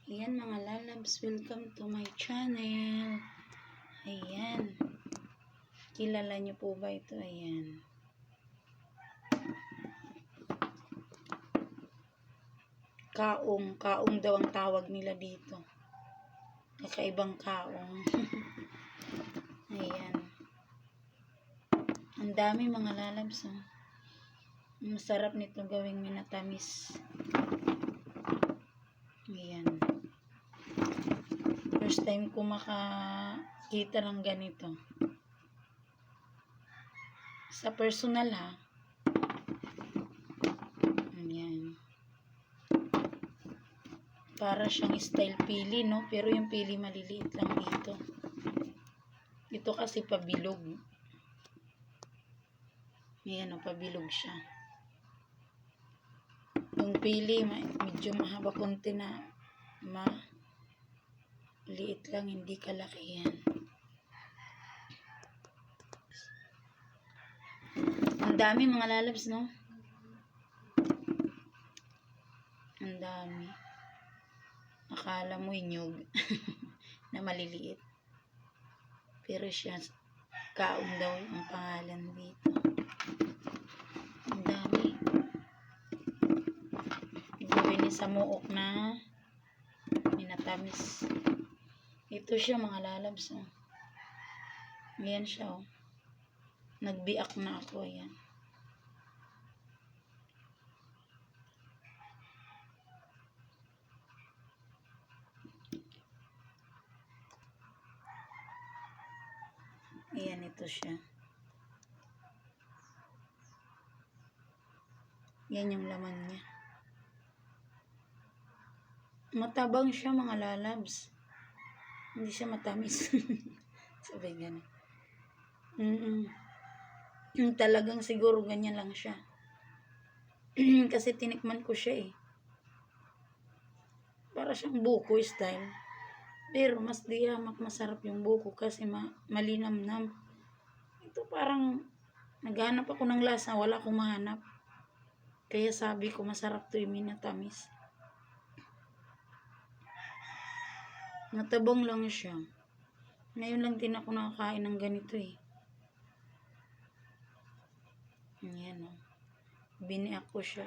Ayan mga lalabs, welcome to my channel. Ayan. Kilala niyo po ba ito? Ayan. Kaong. Kaong daw ang tawag nila dito. Kakaibang kaong. Ayan. Ang dami mga lalabs. Oh. Masarap nito gawing minatamis. Ayan. First time ko makakita ng ganito. Sa personal ha. Ayan. Para siyang style pili, no? Pero yung pili maliliit lang dito. Ito kasi pabilog. Ayan o, pabilog siya. Yung pili, medyo mahaba konti na liit lang, hindi kalaki yan. Ang dami mga lalabs, no? Ang dami. Akala mo inyog na maliliit. Pero siya, kaong daw ang pangalan dito. Ang dami. Gawin ni sa muok na minatamis. Ito siya mga lalabs. Oh. Ayan siya. Oh. Nagbiak na ako. Ayan. Ayan, ito siya. Yan yung laman niya. Matabang siya mga lalabs. Hindi siya matamis. Sabi gano'n. Yung talagang siguro ganyan lang siya. Kasi tinikman ko siya eh. Para siyang buko style. Pero mas diyamak masarap yung buko kasi malinamnam. Ito parang naghanap ako ng lasa, wala akong mahanap. Kaya sabi ko masarap to yung minatamis. Matabang lang siya. Ngayon lang din ako nakakain ng ganito eh. Ayan o. Biniak ko siya.